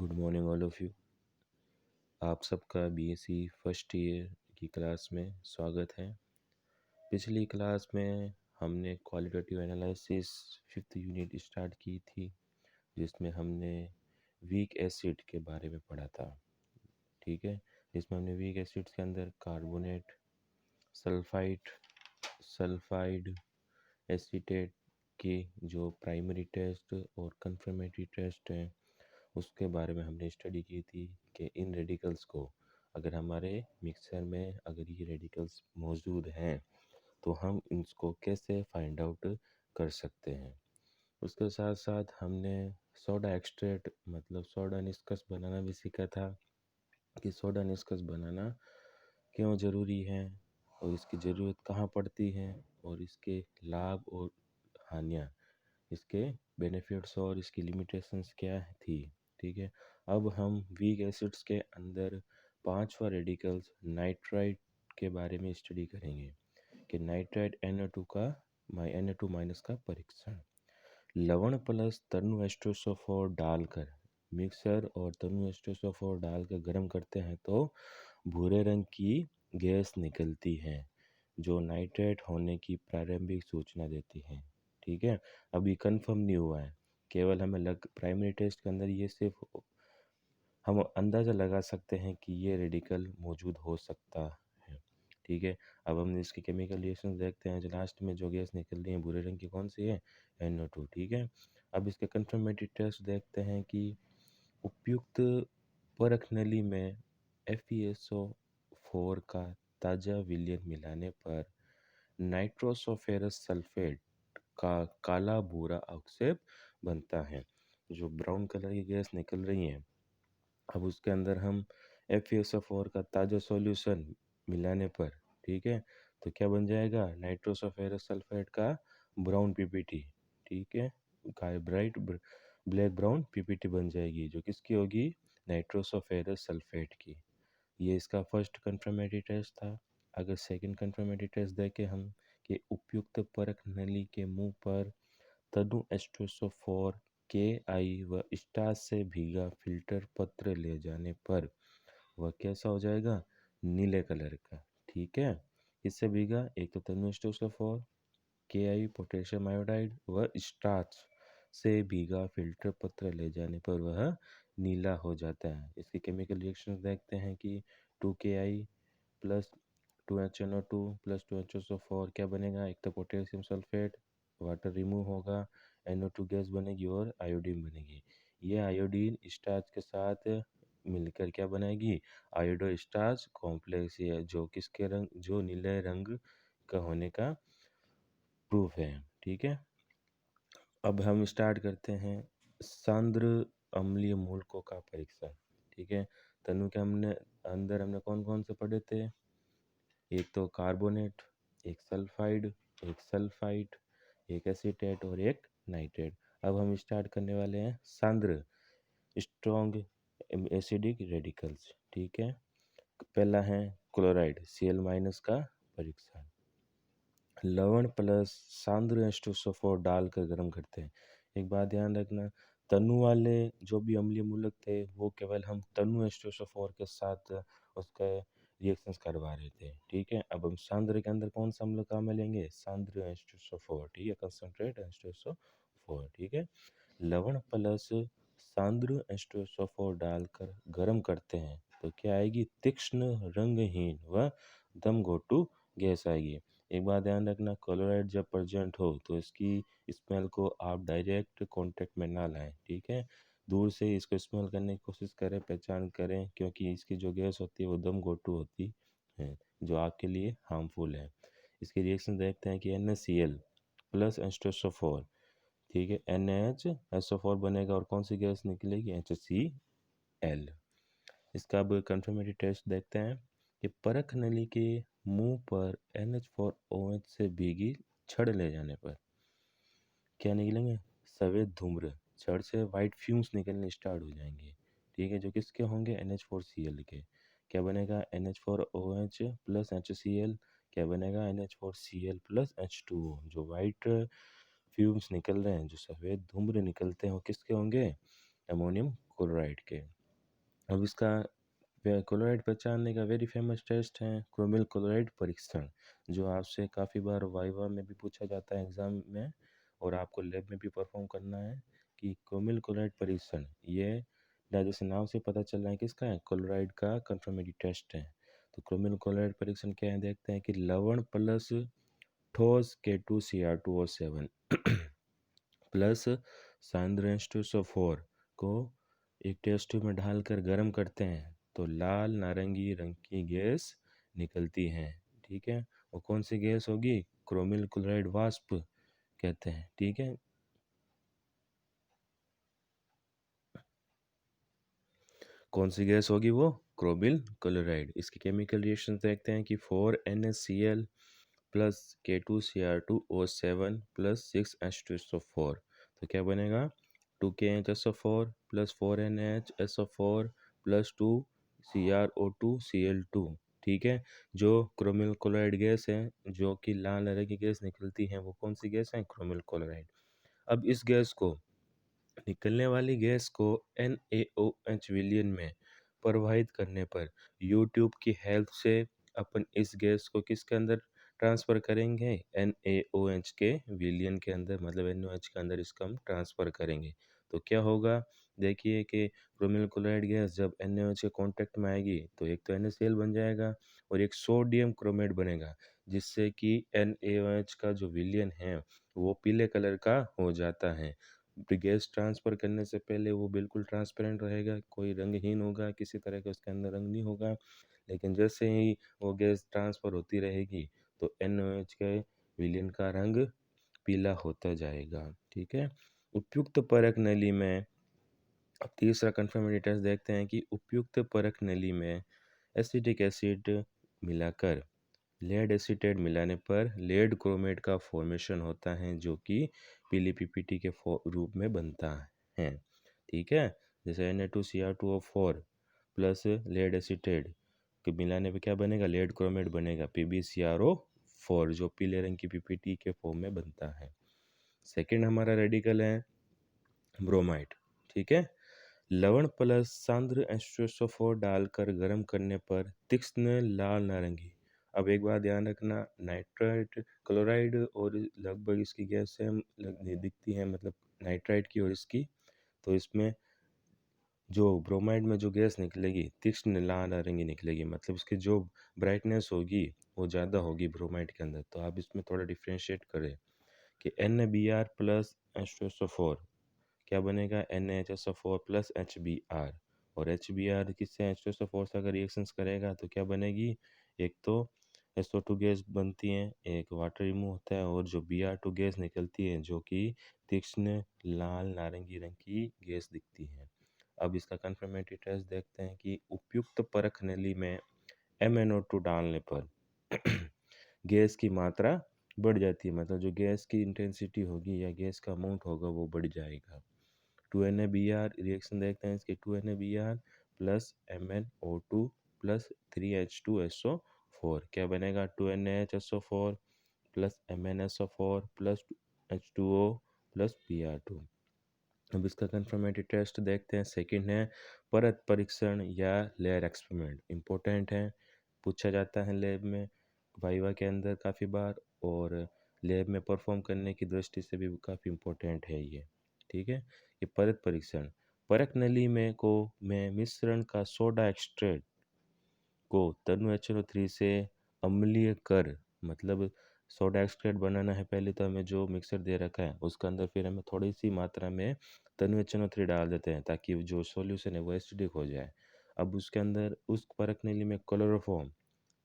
Good morning all of you. आप सबका BSc first year की क्लास में स्वागत है। पिछली क्लास में हमने qualitative analysis fifth unit start की थी, जिसमें हमने वीक एसिड के बारे में पढ़ा था। ठीक है, जिसमें हमने वीक एसिड्स के अंदर कार्बोनेट, सल्फाइड, एसीटेट के जो प्राइमरी टेस्ट और कंफर्मेटरी टेस्ट हैं उसके बारे में हमने स्टडी की थी कि इन रेडिकल्स को अगर हमारे मिक्सर में अगर ये रेडिकल्स मौजूद हैं तो हम इसको कैसे फाइंड आउट कर सकते हैं। उसके साथ साथ हमने सोडा एक्सट्रैक्ट मतलब सोडा निस्कस बनाना भी सीखा था कि सोडा निस्कस बनाना क्यों ज़रूरी है और इसकी ज़रूरत कहाँ पड़ती है और इसके लाभ और हानियाँ, इसके बेनिफिट्स और इसकी लिमिटेशंस क्या थी। ठीक है, अब हम वीक एसिड्स के अंदर पांचवा रेडिकल्स नाइट्राइट के बारे में स्टडी करेंगे कि नाइट्राइट Na2 का Na2 माइनस का परीक्षण लवण प्लस तनु एस्ट्रोसोफोर डालकर मिक्सर और तनु एस्ट्रोसोफोर डालकर गर्म करते हैं तो भूरे रंग की गैस निकलती है जो नाइट्रेट होने की प्रारंभिक सूचना देती है। ठीक है, अभी कंफर्म नहीं हुआ है, केवल हमें प्राइमरी टेस्ट के अंदर ये सिर्फ हम अंदाज़ा लगा सकते हैं कि ये रेडिकल मौजूद हो सकता है। ठीक है, अब हम इसके केमिकल रिएक्शन देखते हैं। जो लास्ट में जो गैस निकल रही है भूरे रंग की कौन सी है? NO2। ठीक है, अब इसके कंफर्मेटरी टेस्ट देखते हैं कि उपयुक्त परख नली में FeSO4 का ताज़ा विलयन मिलाने पर नाइट्रोसोफेरस सल्फेट का काला भूरा अवक्षेप बनता है। जो ब्राउन कलर की गैस निकल रही है, अब उसके अंदर हम FeSO4 का ताज़ा सॉल्यूशन मिलाने पर, ठीक है, तो क्या बन जाएगा? नाइट्रोसोफेरस सल्फेट का ब्राउन पीपीटी। ठीक है, ब्राइट ब्लैक ब्राउन पीपीटी बन जाएगी, जो किसकी होगी? नाइट्रोसोफेरस सल्फेट की। ये इसका फर्स्ट कंफर्मेटरी टेस्ट था। अगर सेकंड कंफर्मेटरी टेस्ट देखें हम कि उपयुक्त परख नली के मुंह पर तनु एस्ट्रोसोफोर के आई व स्टार्च से भीगा फिल्टर पत्र ले जाने पर वह कैसा हो जाएगा? नीले कलर का। ठीक है, इससे भीगा एक तो तनु एस्ट्रोसोफोर, के आई पोटेशियम आयोडाइड व स्टार्च से भीगा फिल्टर पत्र ले जाने पर वह नीला हो जाता है। इसके केमिकल रिएक्शन देखते हैं कि 2Ki plus 2HNO2 plus 2HSO4 क्या बनेगा? एक तो पोटेशियम सल्फेट, वाटर रिमूव होगा, NO2 गैस बनेगी और आयोडीन बनेगी। ये आयोडीन स्टार्च के साथ मिलकर क्या बनाएगी? आयोडो स्टार्च कॉम्प्लेक्स, है जो किसके रंग, जो नीले रंग का होने का प्रूफ है। ठीक है, अब हम स्टार्ट करते हैं सांद्र अम्लीय मूलकों का परीक्षण। ठीक है, तनु के हमने कौन कौन से पढ़े थे? एक तो कार्बोनेट, एक सल्फाइड, एक सल्फाइड, एक एसीटेट और एक नाइट्रेट। अब हम स्टार्ट करने वाले हैं सांद्र स्ट्रॉन्ग एसिडिक रेडिकल्स। ठीक है, पहला है क्लोराइड Cl माइनस का परीक्षण। लवण प्लस सांद्र H2SO4 डालकर गर्म करते हैं। एक बात ध्यान रखना, तनु वाले जो भी अम्लीय मूलक थे वो केवल हम तनु H2SO4 के साथ उसके रिएक्शंस करवा रहे थे। ठीक है, अब हम सांद्र के अंदर कौन सा अम्ल काम में लेंगे? सांद्र H2SO4। ठीक है, कंसंट्रेट H2SO4। ठीक है, लवण प्लस सांद्र H2SO4 डालकर गर्म करते हैं तो क्या आएगी? तीक्ष्ण रंगहीन व दमघोटू गैस आएगी। एक बात ध्यान रखना, क्लोराइड जब प्रेजेंट हो तो इसकी स्मेल को आप डायरेक्ट कांटेक्ट में ना लाएं। ठीक है, दूर से इसको स्मेल करने की कोशिश करें, पहचान करें, क्योंकि इसकी जो गैस होती है वो दम घोटू होती है जो आपके लिए हार्मफुल है। इसकी रिएक्शन देखते हैं कि NaCl प्लस H2SO4। ठीक है, NaHSO4 बनेगा और कौन सी गैस निकलेगी? HCl। इसका अब कंफर्मेटरी टेस्ट देखते हैं कि परख नली के मुंह पर NH4OH से भीगी छड़ ले जाने पर क्या निकलेंगे? सफ़ेद धूम्र। छड़ से वाइट फ्यूम्स निकलने स्टार्ट हो जाएंगे। ठीक है, जो किसके होंगे? NH4Cl के। क्या बनेगा? NH4OH plus HCl। क्या बनेगा? NH4Cl plus H2O। जो वाइट फ्यूम्स निकल रहे हैं, जो सफ़ेद धूम्र निकलते हैं, वो किसके होंगे? अमोनियम क्लोराइड के। अब इसका क्लोराइड पहचानने का वेरी फेमस टेस्ट है क्रोमिल क्लोराइड परीक्षण, जो आपसे काफ़ी बार वाइवा में भी पूछा जाता है एग्ज़ाम में, और आपको लैब में भी परफॉर्म करना है कि क्रोमिल क्लोराइड परीक्षण ये ना, जैसे नाम से पता चल रहा है किसका है, क्लोराइड का कंफर्मेटरी टेस्ट है। तो क्रोमिल क्लोराइड परीक्षण क्या है, देखते हैं कि लवण प्लस ठोस K2Cr2O7 प्लस सांद्र H2SO4 को एक टेस्ट ट्यूब में डालकर गर्म करते हैं तो लाल नारंगी रंग की गैस निकलती है। ठीक है, वो कौन सी गैस होगी, क्रोमिल क्लोराइड वाष्प कहते हैं। ठीक है, कौन सी गैस होगी वो, क्रोमिल क्लोराइड। इसके केमिकल रिएक्शन देखते हैं कि 4NaCl plus K2Cr2O7 plus 6H2SO4, तो क्या बनेगा, 2KHSO4 plus 4NaHSO4 plus 2CrO2Cl2। ठीक है, जो क्रोमिल क्लोराइड गैस है, जो कि लाल रंग की गैस निकलती है, वो कौन सी गैस है, क्रोमिल क्लोराइड। अब इस गैस को, निकलने वाली गैस को NaOH विलयन में प्रवाहित करने पर यूट्यूब की हेल्प से अपन इस गैस को किसके अंदर ट्रांसफ़र करेंगे, NaOH के विलयन के अंदर, मतलब NaOH के अंदर इसका हम ट्रांसफ़र करेंगे। तो क्या होगा, देखिए कि क्रोमिल क्लोराइड गैस जब NaOH के कांटेक्ट में आएगी तो एक तो NaCl बन जाएगा और एक सोडियम क्रोमेट बनेगा, जिससे कि NaOH का जो विलयन है वो पीले कलर का हो जाता है। गैस ट्रांसफ़र करने से पहले वो बिल्कुल ट्रांसपेरेंट रहेगा, कोई रंगहीन होगा, किसी तरह का उसके अंदर रंग नहीं होगा। लेकिन जैसे ही वो गैस ट्रांसफ़र होती रहेगी तो NaOH के विलयन का रंग पीला होता जाएगा। ठीक है, उपयुक्त परख नली में, अब तीसरा कंफर्मेटरी टेस्ट देखते हैं कि उपयुक्त परख नली में एसिटिक एसिड मिलाकर लेड एसीटेट मिलाने पर लेड क्रोमेट का फॉर्मेशन होता है, जो कि पीली पीपीटी के रूप में बनता है। ठीक है, जैसे Na2Cr2O4 प्लस लेड एसीटेट के मिलाने पे क्या बनेगा, लेड क्रोमेट बनेगा, PbCrO4, जो पीले रंग की पीपीटी के फॉर्म में बनता है। सेकंड हमारा रेडिकल है ब्रोमाइड। ठीक है, लवण प्लस सांद्र H2SO4 डालकर गर्म करने पर तीक्ष्ण लाल नारंगी। अब एक बात ध्यान रखना, नाइट्राइट क्लोराइड और लगभग इसकी गैस सेम दिखती है, मतलब नाइट्राइट की और इसकी, तो इसमें जो ब्रोमाइड में जो गैस निकलेगी तीक्ष्ण लाल नारंगी निकलेगी, मतलब इसकी जो ब्राइटनेस होगी वो ज़्यादा होगी ब्रोमाइड के अंदर। तो आप इसमें थोड़ा डिफ्रेंशिएट करें कि NaBr प्लस H2SO4 क्या बनेगा, NaHSO4 प्लस HBr, और HBr किससे, H2SO4 से अगर रिएक्शंस करेगा तो क्या बनेगी, एक तो SO2 गैस बनती है, एक वाटर रिमूव होता है, और जो Br2 गैस निकलती है जो कि तीक्ष्ण लाल नारंगी रंग की गैस दिखती है। अब इसका कंफर्मेटरी टेस्ट देखते हैं कि उपयुक्त परख नली में MnO2 डालने पर गैस की मात्रा बढ़ जाती है, मतलब जो गैस की इंटेंसिटी होगी या गैस का अमाउंट होगा वो बढ़ जाएगा। 2NaBr रिएक्शन देखते हैं इसके, 2NaBr plus MnO2 plus 3H2SO4 क्या बनेगा, 2NaHSO4 plus MnSO4 plus H2O plus Br2। अब इसका कंफर्मेटरी टेस्ट देखते हैं, सेकंड है परत परीक्षण या लेयर एक्सपेरिमेंट। इम्पोर्टेंट है, पूछा जाता है लैब में, वाइवा के अंदर काफ़ी बार, और लैब में परफॉर्म करने की दृष्टि से भी काफ़ी इम्पोर्टेंट है ये। ठीक है, ये परत परीक्षण, परख नली में मिश्रण का सोडा एक्सट्रेट को तनु HNO3 से अम्लीय कर, मतलब सोडा एक्सट्रेट बनाना है, पहले तो हमें जो मिक्सर दे रखा है उसके अंदर फिर हमें थोड़ी सी मात्रा में तनु HNO3 डाल देते हैं ताकि जो सॉल्यूशन है वो एसिडिक हो जाए। अब उसके अंदर उस परख नली में क्लोरोफॉर्म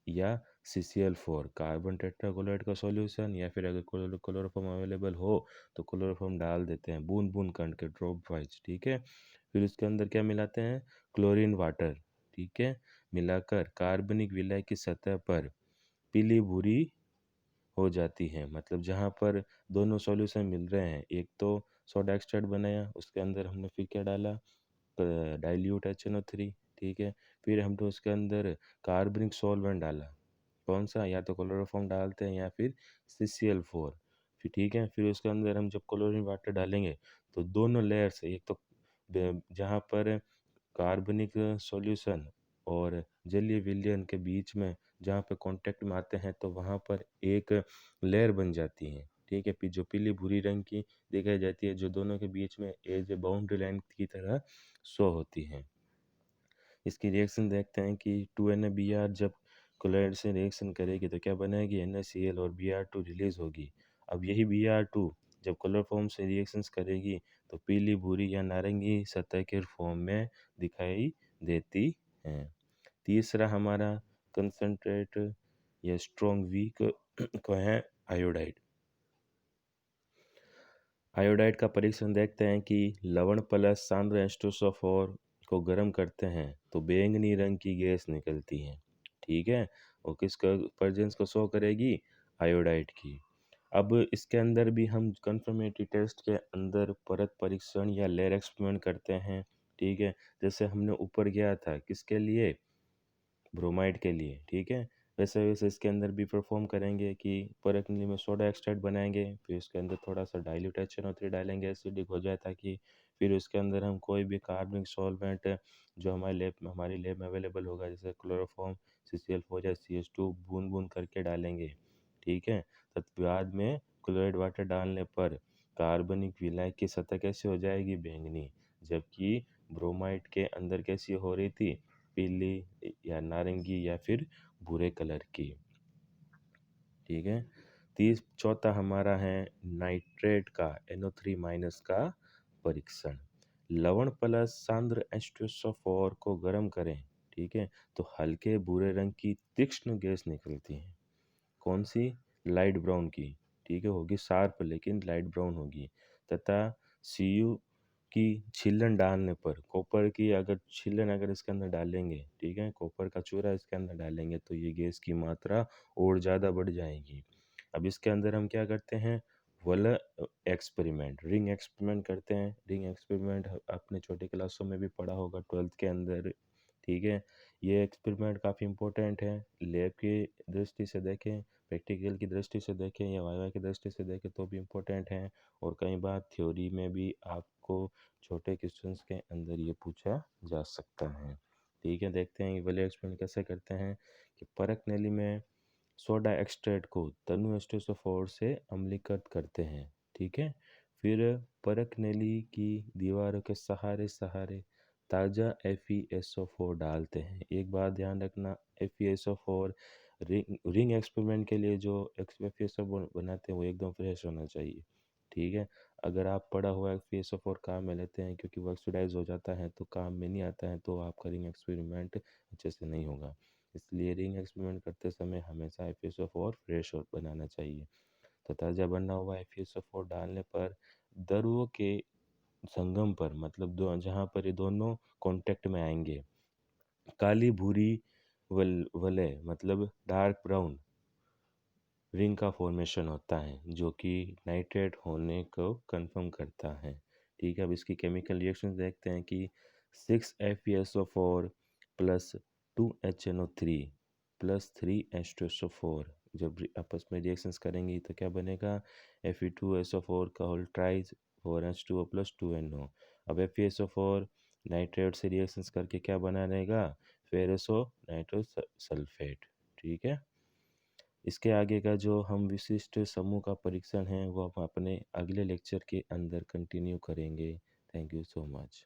या CCl4 कार्बन टेट्राक्लोराइड का सॉल्यूशन, या फिर अगर क्लोरोफॉर्म अवेलेबल हो तो क्लोरोफॉर्म डाल देते हैं बूंद बूंद कण के ड्रॉप वाइज। ठीक है, फिर उसके अंदर क्या मिलाते हैं, क्लोरीन वाटर। ठीक है, मिलाकर कार्बनिक विलय की सतह पर पीली भूरी हो जाती है, मतलब जहाँ पर दोनों सॉल्यूशन मिल रहे हैं, एक तो सोडा एक्सट्रैक्ट बनाया, उसके अंदर हमने फिर क्या डाला, डाइल्यूट HNO3। ठीक है, फिर हमने उसके अंदर कार्बनिक सॉल्वेंट डाला, कौन सा, या तो क्लोरोफॉर्म डालते हैं या फिर CCl4। फिर ठीक है, फिर उसके अंदर हम जब क्लोरीन वाटर डालेंगे तो दोनों लेयर से, एक तो जहाँ पर कार्बनिक सॉल्यूशन और जलीय विलयन के बीच में जहाँ पे कांटेक्ट में आते हैं तो वहाँ पर एक लेयर बन जाती है। ठीक है, जो पीली भूरी रंग की दिखाई जाती है, जो दोनों के बीच में एज ए बाउंड्री लाइन की तरह शो होती है। इसकी रिएक्शन देखते हैं कि 2NaBr जब क्लोराइड से रिएक्शन करेगी तो क्या बनेगी, NaCl और Br2 रिलीज होगी। अब यही Br2 जब क्लोरोफॉर्म से रिएक्शंस करेगी तो पीली भूरी या नारंगी सतह के फॉर्म में दिखाई देती है। तीसरा हमारा कंसंट्रेट या स्ट्रॉन्ग वीक को है आयोडाइड। आयोडाइड का परीक्षण देखते हैं कि लवण प्लस सांद्र H2SO4 को गर्म करते हैं तो बैंगनी रंग की गैस निकलती है। ठीक है, और किसका प्रेजेंस को शो करेगी, आयोडाइड की। अब इसके अंदर भी हम कंफर्मेटरी टेस्ट के अंदर परत परीक्षण या लेयर एक्सपेरिमेंट करते हैं। ठीक है, जैसे हमने ऊपर गया था किसके लिए, ब्रोमाइड के लिए। ठीक है, वैसे वैसे इसके अंदर भी परफॉर्म करेंगे कि परख नली में सोडा एक्सट्रैक्ट बनाएंगे, फिर इसके अंदर थोड़ा सा डाइल्यूट HNO3 डालेंगे, एसिडिक हो जाए ताकि फिर उसके अंदर हम कोई भी कार्बनिक सॉल्वेंट जो हमारी लैब में अवेलेबल होगा, जैसे क्लोरोफॉर्म CCl4 या CH2 बूंद बूंद करके डालेंगे। ठीक है, तब बाद में क्लोराइड वाटर डालने पर कार्बनिक विलायक की सतह कैसी हो जाएगी, बैंगनी, जबकि ब्रोमाइड के अंदर कैसी हो रही थी, पीली या नारंगी या फिर भूरे कलर की। ठीक है, चौथा हमारा है नाइट्रेट का NO3- का परीक्षण। लवण प्लस सांद्र H2SO4 को गर्म करें, ठीक है, तो हल्के भूरे रंग की तीक्ष्ण गैस निकलती है। कौन सी, लाइट ब्राउन की। ठीक है, होगी शार्प लेकिन लाइट ब्राउन होगी। तथा Cu की छीलन डालने पर, कॉपर की अगर छीलन अगर इसके अंदर डालेंगे, ठीक है, कॉपर का चूरा इसके अंदर डालेंगे तो ये गैस की मात्रा और ज़्यादा बढ़ जाएगी। अब इसके अंदर हम क्या करते हैं, वाला एक्सपेरिमेंट, रिंग एक्सपेरिमेंट करते हैं। रिंग एक्सपेरिमेंट अपने छोटी क्लासों में भी पढ़ा होगा 12th के अंदर। ठीक है, ये एक्सपेरिमेंट काफ़ी इंपॉर्टेंट है। लैब की दृष्टि से देखें, प्रैक्टिकल की दृष्टि से देखें या वाइवा की दृष्टि से देखें तो भी इम्पोर्टेंट है, और कई बार थ्योरी में भी आपको छोटे क्वेश्चंस के अंदर ये पूछा जा सकता है। ठीक है, देखते हैं ये वाले एक्सपेरिमेंट कैसे करते हैं कि परख नली में सोडा एक्सट्रैक्ट को तनु H2SO4 से अम्लीकृत करते हैं। ठीक है, फिर परख नली की दीवारों के सहारे सहारे ताज़ा FeSO4 डालते हैं। एक बात ध्यान रखना, FeSO4 रिंग एक्सपेरिमेंट के लिए जो FeSO4 बनाते हैं वो एकदम फ्रेश होना चाहिए। ठीक है, अगर आप पड़ा हुआ FeSO4 काम में लेते हैं क्योंकि वो ऑक्सीडाइज हो जाता है तो काम में नहीं आता है, तो आपका रिंग एक्सपेरिमेंट अच्छे से नहीं होगा। इसलिए रिंग एक्सपेरिमेंट करते समय हमेशा FeSO4 फ्रेश और बनाना चाहिए। तो ताज़ा बना हुआ FeSO4 डालने पर द्रवों के संगम पर, मतलब दो जहाँ पर ये दोनों कांटेक्ट में आएंगे, काली भूरी वलय मतलब डार्क ब्राउन रिंग का फॉर्मेशन होता है जो कि नाइट्रेट होने को कंफर्म करता है। ठीक है, अब इसकी केमिकल रिएक्शन देखते हैं कि 6FeSO4 plus 2HNO3 plus 3H2SO4 जब आपस में रिएक्शंस करेंगी तो क्या बनेगा, Fe2SO4 का whole tries 4H2O plus 2NO। अब FeSO4 नाइट्रेट से रिएक्शंस करके क्या बना रहेगा, फेरसो नाइट्रोस सल्फेट। ठीक है, इसके आगे का जो हम विशिष्ट समूह का परीक्षण है वो हम अपने अगले लेक्चर के अंदर कंटिन्यू करेंगे। Thank you so much.